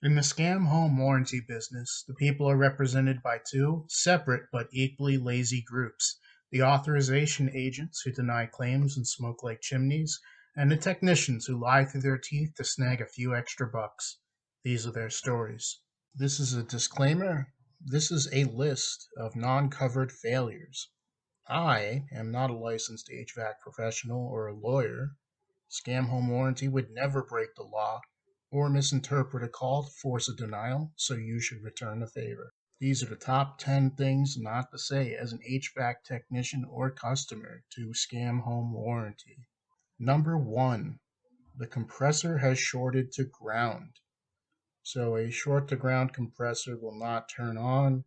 In the scam home warranty business, the people are represented by two separate but equally lazy groups: the authorization agents who deny claims and smoke like chimneys, and the technicians who lie through their teeth to snag a few extra bucks. These are their stories. This is a disclaimer. This is a list of non covered failures. I am not a licensed HVAC professional or a lawyer. Scam home warranty would never break the law or misinterpret a call to force a denial, so you should return the favor. These are the top 10 things not to say as an HVAC technician or customer to scam home warranty. Number 1, the compressor has shorted to ground. So a short to ground compressor will not turn on.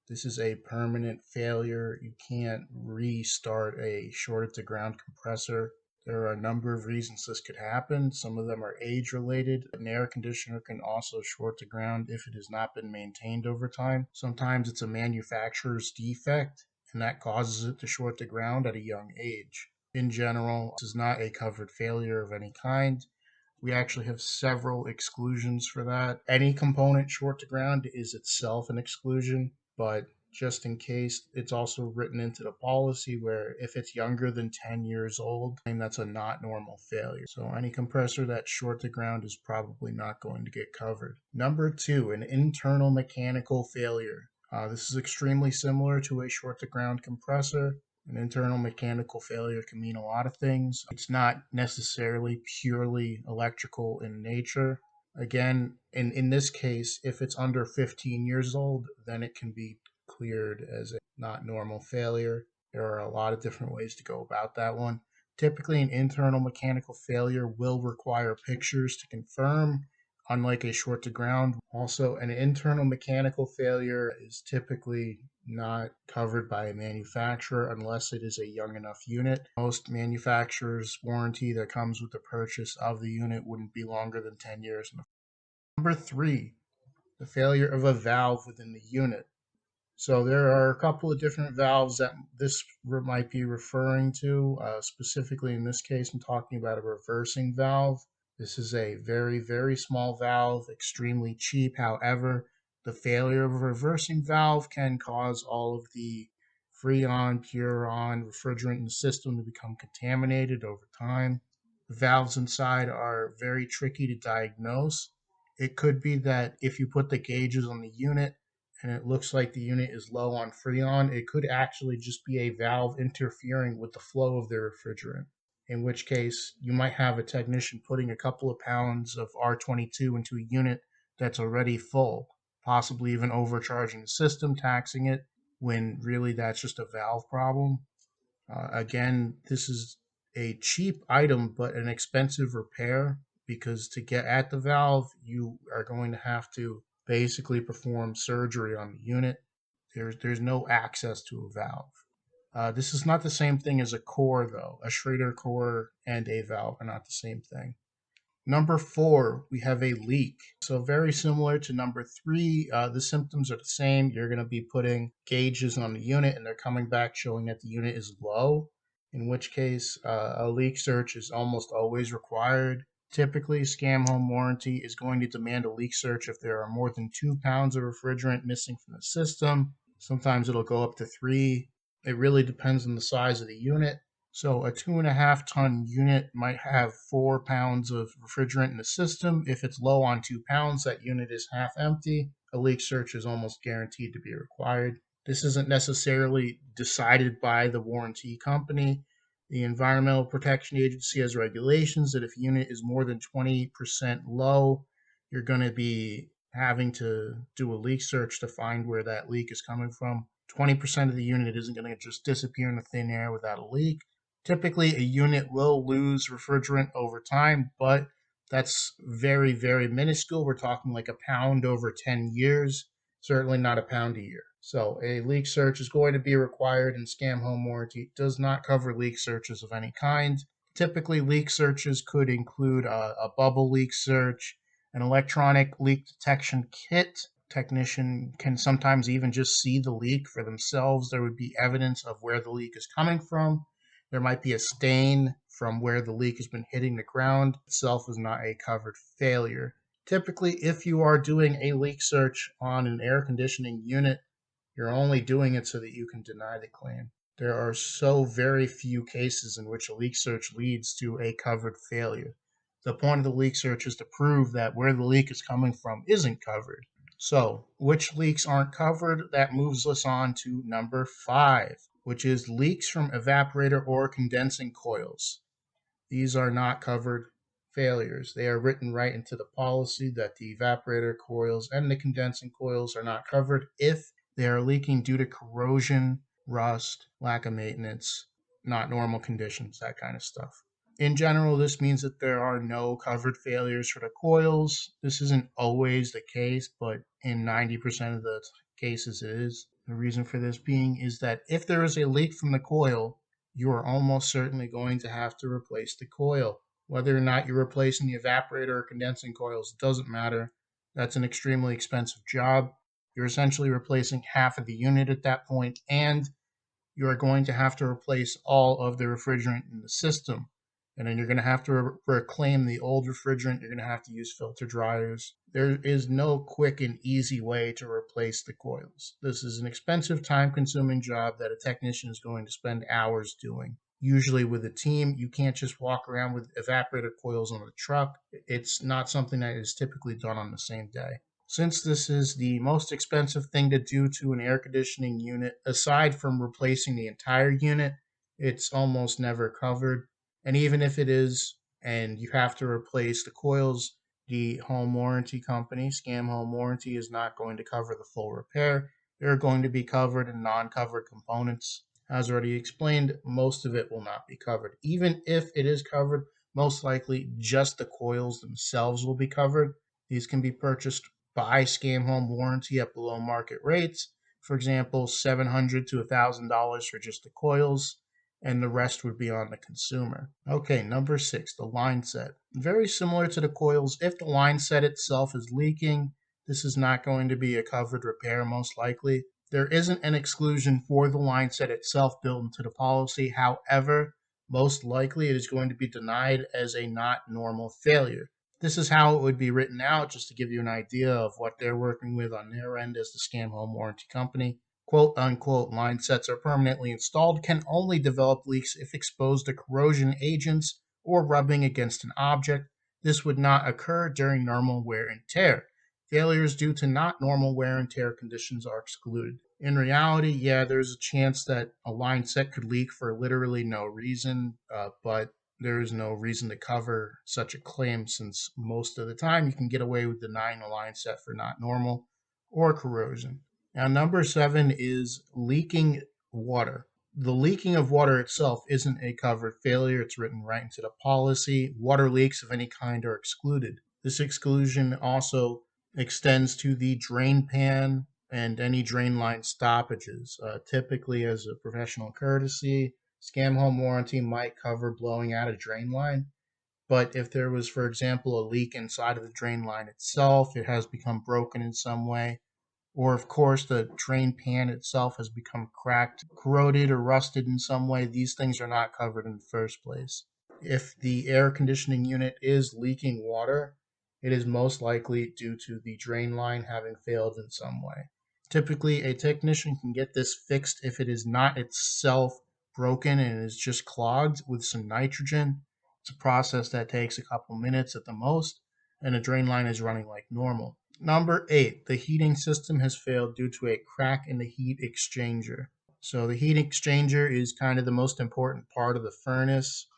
This is a permanent failure. You can't restart a shorted to ground compressor. There are a number of reasons this could happen. Some of them are age related. An air conditioner can also short to ground if it has not been maintained over time. Sometimes it's a manufacturer's defect, and that causes it to short to ground at a young age. In general, this is not a covered failure of any kind. We actually have several exclusions for that. Any component short to ground is itself an exclusion, but just in case, it's also written into the policy where if it's younger than 10 years old, and that's a not normal failure. So any compressor that's short to ground is probably not going to get covered. Number 2, an internal mechanical failure. This is extremely similar to a short to ground compressor. An internal mechanical failure can mean a lot of things. It's not necessarily purely electrical in nature. Again, in this case, if it's under 15 years old, then it can be cleared as a not normal failure. There are a lot of different ways to go about that one. Typically, an internal mechanical failure will require pictures to confirm, unlike a short to ground. Also, an internal mechanical failure is typically not covered by a manufacturer unless it is a young enough unit. Most manufacturers' warranty that comes with the purchase of the unit wouldn't be longer than 10 years. Number 3, the failure of a valve within the unit. So there are a couple of different valves that this might be referring to. Specifically in this case, I'm talking about a reversing valve. This is a very, very small valve, extremely cheap. However, the failure of a reversing valve can cause all of the Freon, Puron, refrigerant in the system to become contaminated over time. The valves inside are very tricky to diagnose. It could be that if you put the gauges on the unit and it looks like the unit is low on Freon, it could actually just be a valve interfering with the flow of the refrigerant, in which case you might have a technician putting a couple of pounds of R22 into a unit that's already full, possibly even overcharging the system, taxing it, when really that's just a valve problem. Again, this is a cheap item, but an expensive repair because to get at the valve, you are going to have to basically perform surgery on the unit. There's no access to a valve. This is not the same thing as a core, though. A Schrader core and a valve are not the same thing. Number 4, we have a leak. So very similar to number 3, the symptoms are the same. You're going to be putting gauges on the unit and they're coming back showing that the unit is low, in which case a leak search is almost always required. Typically, scam home warranty is going to demand a leak search if there are more than 2 pounds of refrigerant missing from the system. Sometimes it'll go up to 3. It really depends on the size of the unit. So a 2.5-ton unit might have 4 pounds of refrigerant in the system. If it's low on 2 pounds, that unit is half empty. A leak search is almost guaranteed to be required. This isn't necessarily decided by the warranty company. The Environmental Protection Agency has regulations that if a unit is more than 20% low, you're going to be having to do a leak search to find where that leak is coming from. 20% of the unit isn't going to just disappear in the thin air without a leak. Typically, a unit will lose refrigerant over time, but that's very, very minuscule. We're talking like a pound over 10 years, certainly not a pound a year. So a leak search is going to be required, and scam home warranty does not cover leak searches of any kind. Typically, leak searches could include a bubble leak search, an electronic leak detection kit. Technician can sometimes even just see the leak for themselves. There would be evidence of where the leak is coming from. There might be a stain from where the leak has been hitting the ground. Itself is not a covered failure. Typically, if you are doing a leak search on an air conditioning unit, you're only doing it so that you can deny the claim. There are so very few cases in which a leak search leads to a covered failure. The point of the leak search is to prove that where the leak is coming from isn't covered. So, which leaks aren't covered? That moves us on to number 5, which is leaks from evaporator or condensing coils. These are not covered failures. They are written right into the policy that the evaporator coils and the condensing coils are not covered if they are leaking due to corrosion, rust, lack of maintenance, not normal conditions, that kind of stuff. In general, this means that there are no covered failures for the coils. This isn't always the case, but in 90% of the cases it is. The reason for this being is that if there is a leak from the coil, you are almost certainly going to have to replace the coil. Whether or not you're replacing the evaporator or condensing coils doesn't matter. That's an extremely expensive job. You're essentially replacing half of the unit at that point, and you are going to have to replace all of the refrigerant in the system. And then you're going to have to reclaim the old refrigerant. You're going to have to use filter dryers. There is no quick and easy way to replace the coils. This is an expensive, time-consuming job that a technician is going to spend hours doing. Usually with a team, you can't just walk around with evaporator coils on the truck. It's not something that is typically done on the same day. Since this is the most expensive thing to do to an air conditioning unit, aside from replacing the entire unit, it's almost never covered. And even if it is, and you have to replace the coils, the home warranty company, Scam Home Warranty, is not going to cover the full repair. They're going to be covered in non-covered components. As already explained, most of it will not be covered. Even if it is covered, most likely just the coils themselves will be covered. These can be purchased by Scam Home Warranty at below market rates. For example, $700 to $1,000 for just the coils, and the rest would be on the consumer. Okay, number 6, the line set. Very similar to the coils, if the line set itself is leaking, this is not going to be a covered repair most likely. There isn't an exclusion for the line set itself built into the policy. However, most likely it is going to be denied as a not normal failure. This is how it would be written out, just to give you an idea of what they're working with on their end as the Scam Home Warranty Company. Quote unquote, line sets are permanently installed, can only develop leaks if exposed to corrosion agents or rubbing against an object. This would not occur during normal wear and tear. Failures due to not normal wear and tear conditions are excluded. In reality, yeah, there's a chance that a line set could leak for literally no reason, but there is no reason to cover such a claim since most of the time you can get away with denying a line set for not normal or corrosion. Now, number 7 is leaking water. The leaking of water itself isn't a covered failure. It's written right into the policy. Water leaks of any kind are excluded. This exclusion also extends to the drain pan and any drain line stoppages. Typically, as a professional courtesy, Scam Home Warranty might cover blowing out a drain line, but if there was, for example, a leak inside of the drain line itself, it has become broken in some way, or of course the drain pan itself has become cracked, corroded, or rusted in some way, these things are not covered in the first place. If the air conditioning unit is leaking water, it is most likely due to the drain line having failed in some way. Typically, a technician can get this fixed if it is not itself broken and is just clogged with some nitrogen. It's a process that takes a couple minutes at the most, and the drain line is running like normal. Number 8, the heating system has failed due to a crack in the heat exchanger. So the heat exchanger is kind of the most important part of the furnace.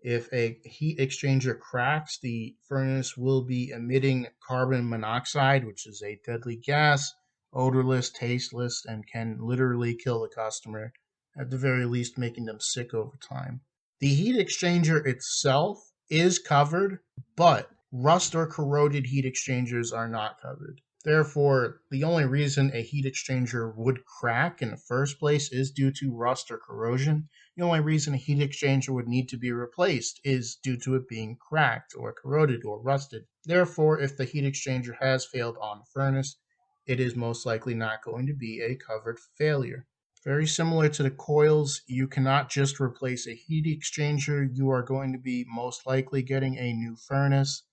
If a heat exchanger cracks, the furnace will be emitting carbon monoxide, which is a deadly gas, odorless, tasteless, and can literally kill the customer, at the very least making them sick over time. The heat exchanger itself is covered, but rust or corroded heat exchangers are not covered. Therefore, the only reason a heat exchanger would crack in the first place is due to rust or corrosion. The only reason a heat exchanger would need to be replaced is due to it being cracked or corroded or rusted. Therefore, if the heat exchanger has failed on the furnace, it is most likely not going to be a covered failure. Very similar to the coils, you cannot just replace a heat exchanger. You are going to be most likely getting a new furnace.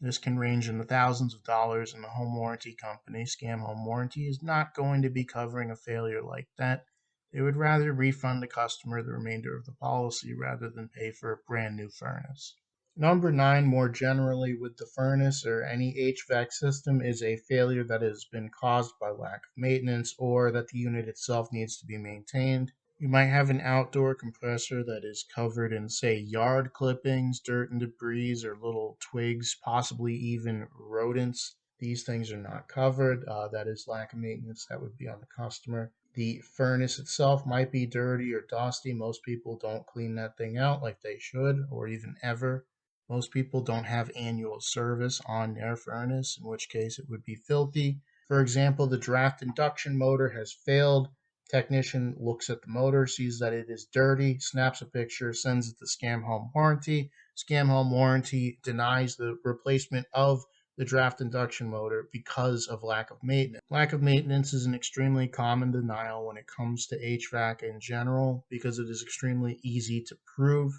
This can range in the thousands of dollars, and the home warranty company, Scam Home Warranty, is not going to be covering a failure like that. They would rather refund the customer the remainder of the policy rather than pay for a brand new furnace. Number 9, more generally with the furnace or any HVAC system, is a failure that has been caused by lack of maintenance or that the unit itself needs to be maintained. You might have an outdoor compressor that is covered in, say, yard clippings, dirt and debris, or little twigs, possibly even rodents. These things are not covered. That is lack of maintenance. That would be on the customer. The furnace itself might be dirty or dusty. Most people don't clean that thing out like they should, or even ever. Most people don't have annual service on their furnace, in which case it would be filthy. For example, the draft induction motor has failed. Technician looks at the motor, sees that it is dirty, snaps a picture, sends it to Scam Home Warranty. Scam Home Warranty denies the replacement of the draft induction motor because of lack of maintenance. Lack of maintenance is an extremely common denial when it comes to HVAC in general because it is extremely easy to prove,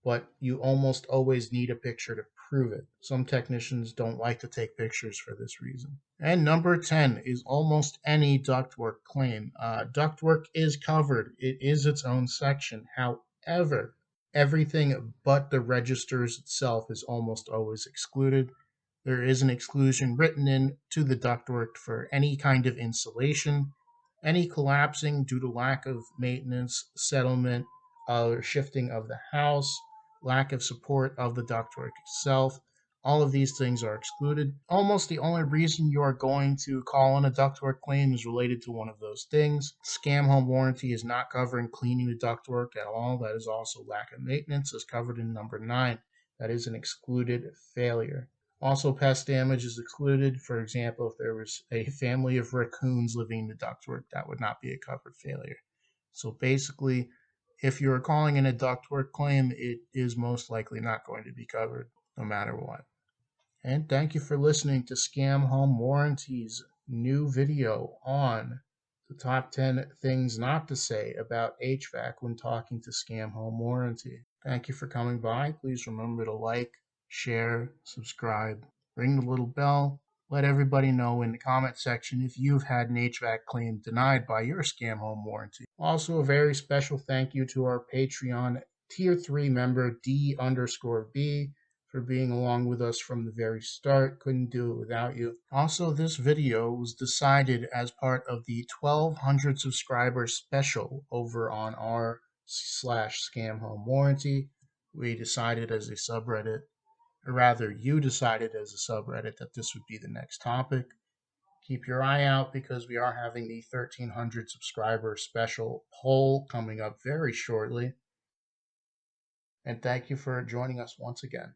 but you almost always need a picture to prove it. Some technicians don't like to take pictures for this reason. And number 10 is almost any ductwork claim. Ductwork is covered, it is its own section. However, everything but the registers itself is almost always excluded. There is an exclusion written in to the ductwork for any kind of insulation, any collapsing due to lack of maintenance, settlement, or shifting of the house, lack of support of the ductwork itself. All of these things are excluded. Almost the only reason you are going to call in a ductwork claim is related to one of those things. Scam Home Warranty is not covering cleaning the ductwork at all. That is also lack of maintenance, as covered in number 9. That is an excluded failure. Also, pest damage is excluded. For example, if there was a family of raccoons living in the ductwork, that would not be a covered failure. So basically, if you're calling in a ductwork claim, it is most likely not going to be covered no matter what. And thank you for listening to Scam Home Warranty's new video on the top 10 things not to say about HVAC when talking to Scam Home Warranty. Thank you for coming by. Please remember to like, share, subscribe, ring the little bell. Let everybody know in the comment section if you've had an HVAC claim denied by your Scam Home Warranty. Also, a very special thank you to our Patreon Tier 3 member D_B for being along with us from the very start. Couldn't do it without you. Also, this video was decided as part of the 1,200 subscriber special over on r/Scam Home Warranty. We decided as a subreddit, or rather, you decided as a subreddit that this would be the next topic. Keep your eye out because we are having the 1,300 subscriber special poll coming up very shortly. And thank you for joining us once again.